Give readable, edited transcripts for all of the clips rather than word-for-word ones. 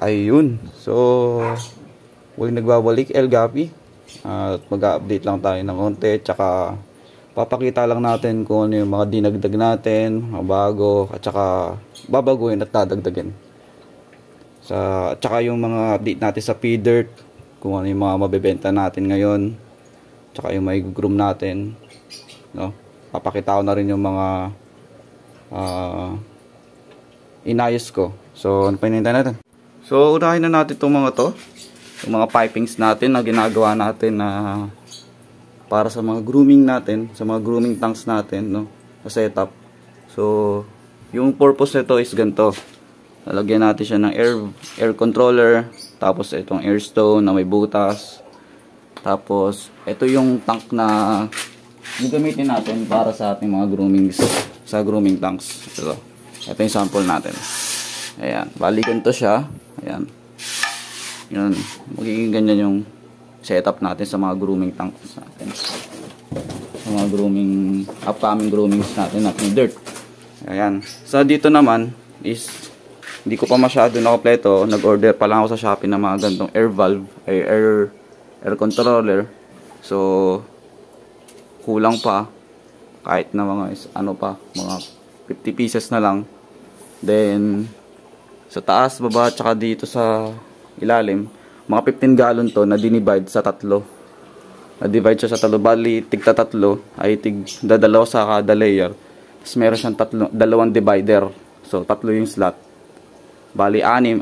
Ayun. So, huwag nagbabalik El Gapi. At mag-update lang tayo ng konti. Tsaka, papakita lang natin kung ano yung mga dinagdag natin, mga bago, at tsaka babaguhin at dadagdagin. At tsaka yung mga update natin sa P-Dirt, kung ano yung mga mabebenta natin ngayon, tsaka yung may groom natin. No? Papakita ko na rin yung mga inayos ko. So, ano pa hinihintay natin? So, unahin na natin itong mga to. Yung mga pipings natin na ginagawa natin na para sa mga grooming natin, sa mga grooming tanks natin, no? Sa setup. So, yung purpose nito is ganito. Lalagyan natin siya ng air controller. Tapos, itong air stone na may butas. Tapos, ito yung tank na gagamitin natin para sa ating mga grooming tanks. Ito yung sample natin. Ayan, bali ganito siya. Ayan. Yun, magiging ganyan yung setup natin sa mga grooming tanks natin. Sa mga upcoming groomings natin na dirt. Ayan. So dito naman is hindi ko pa masyado nakompleto. Nag-order pa lang ako sa Shopee ng mga ganitong air valve, ay air controller. So kulang pa kahit na mga mga 50 pieces na lang. Then sa taas, baba, tsaka dito sa ilalim, mga 15 gallon to na dinivide sa tatlo. Na-divide siya sa tatlo. Bali, tigta tatlo ay dadalaw sa kada layer. Tapos meron siyang dalawang divider. So, tatlo yung slot. Bali, 6.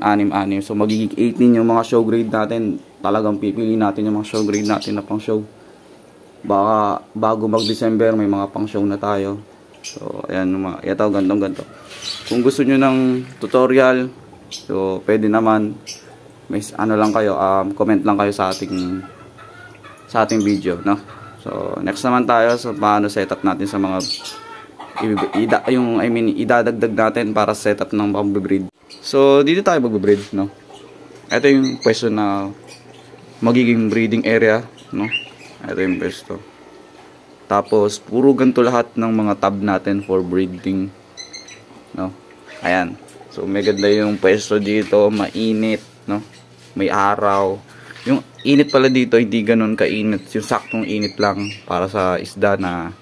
So, magiging 18 yung mga show grade natin. Talagang pipili natin yung mga show grade natin na pang show. Baka bago mag-December, may mga pang show na tayo. So, ayan, ito, ganto. Kung gusto nyo ng tutorial, so, pwede naman, may lang kayo, comment lang kayo sa ating video, no? So, next naman tayo sa paano setup natin sa mga idadagdag natin para setup ng pang-breed. So, dito tayo mag-breed, no? Ito yung pwesto na magiging breeding area, no? Ito yung pwesto. Tapos, puro ganito lahat ng mga tab natin for breeding. No? Ayan. So, may ganda yung pwesto dito. Mainit. No? May araw. Yung init pala dito, hindi ganun kainit. Yung saktong init lang para sa isda na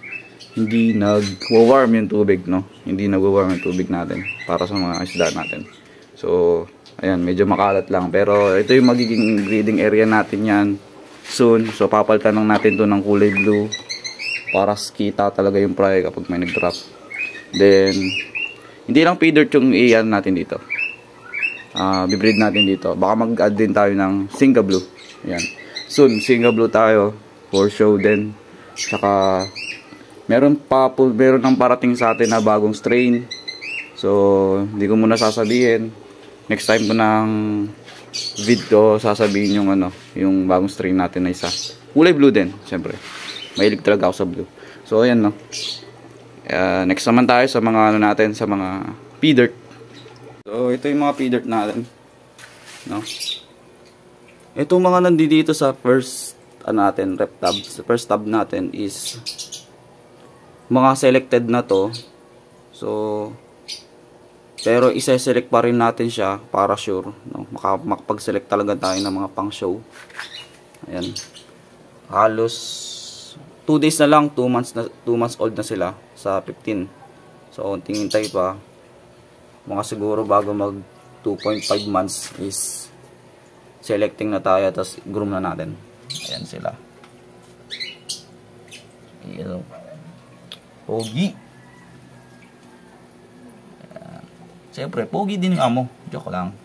hindi nag-warm yung tubig. No? Hindi nag-warm yung tubig natin para sa mga isda natin. So, ayan. Medyo makalat lang. Pero, ito yung magiging breeding area natin yan soon. So, papalitan lang natin to ng kulay blue para kita talaga yung fry kapag may nag-drop. Then, hindi lang P-Dirt yung iyan natin dito. Bibreed natin dito. Baka mag-add din tayo ng Singa Blue. Ayan. Soon, Singa Blue tayo. For show din. Saka, meron nang parating sa atin na bagong strain. So, hindi ko muna sasabihin. Next time ko ng video, sasabihin yung bagong strain natin na isa. Kulay blue din, syempre. Mahilig talaga ako sa blue. So, ayan, no. Next naman tayo sa mga sa mga P-Dirt. So, ito yung mga P-Dirt natin. No? Ito mga nandito sa first rep tab. Sa first tab natin is mga selected na to. So, pero isa-select pa rin natin siya para sure. No? Makapag-select talaga tayo ng mga pang show. Ayan. Halos 2 days na lang, 2 months old na sila sa 15. So, tingin tayo pa. Mga siguro bago mag 2.5 months is selecting na tayo, tapos groom na natin. Ayan sila. Ayan. Pogi. Ayan. Siyempre, pogi din yung amo. Joke lang.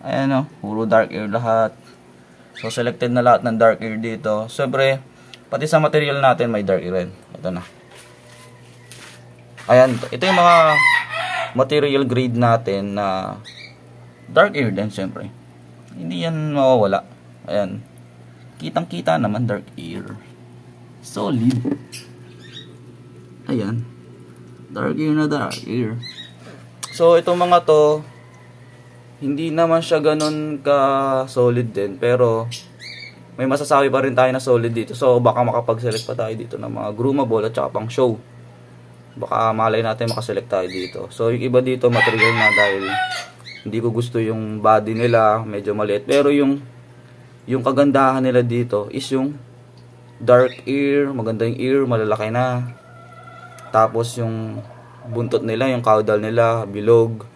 Ayan o, puro dark ear lahat. So, selected na lahat ng dark ear dito. Siyempre, pati sa material natin may dark ear rin. Ito na. Ayan. Ito yung mga material grade natin na dark ear din syempre. Hindi yan mawawala. Ayan. Kitang-kita naman dark ear. Solid. Ayan. Dark ear na dark ear. So, itong mga to, hindi naman siya ganun ka solid din. Pero, may masasabi pa rin tayo na solid dito. So, baka makapag-select pa tayo dito ng mga groomable at saka pang show. Baka malay natin makaselect tayo dito. So, yung iba dito, material na dahil Hindi ko gusto yung body nila, medyo maliit. Pero yung kagandahan nila dito is yung dark ear, maganda yung ear, malalaki na. Tapos yung buntot nila, yung caudal nila, bilog.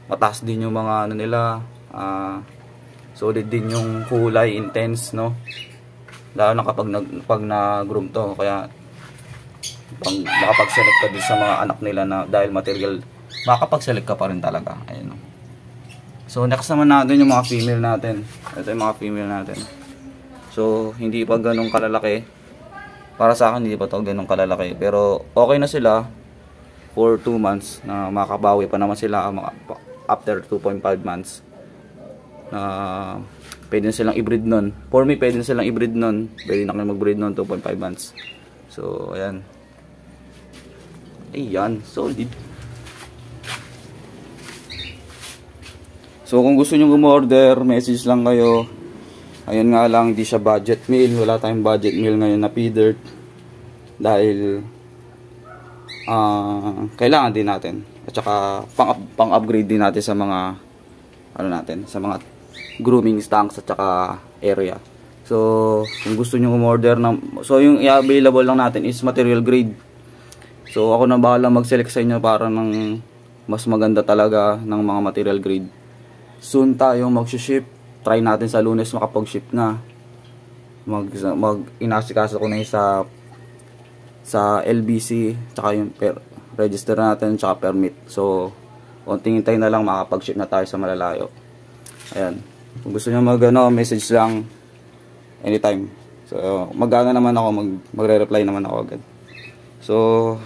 Mataas din yung mga ano nila. Solid din yung kulay, intense, no? Lalo na pag na-groom to. Kaya makapag-select ka din sa mga anak nila na dahil material, makapag-select ka pa rin talaga. Ayun, no? So next naman natin yung mga female natin. Ito yung mga female natin. So hindi pa ganun kalalaki. Para sa akin hindi pa to ganun kalalaki. Pero okay na sila for 2 months na makabawi pa naman sila after 2.5 months. Pwede na silang i-breed nun. For me, pwede na silang i-breed nun. Pwede na kayo mag-breed nun 2.5 months. So, ayan. Ayan, solid. So, kung gusto nyo umorder, message lang kayo. Ayan nga lang, hindi siya budget meal. Wala tayong budget meal ngayon na feeder. Dahil, kailangan din natin. At saka, pang-upgrade din natin sa mga, sa mga grooming tanks at saka area. So, kung gusto nyo umorder so yung i-available lang natin is material grade. So, ako na bahala mag-select sa inyo para ng mas maganda talaga ng mga material grade. Soon tayong mag-ship. Try natin sa Lunes makapag-ship na. Inasikaso ko na yung sa LBC, tsaka yung register natin, tsaka permit. So, konting hintay na lang makapag-ship na tayo sa malalayo. Ayan. Kung gusto nyo message lang anytime. So, naman ako, magre-reply naman ako agad. So,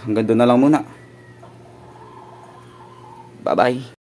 hanggang doon na lang muna. Bye-bye.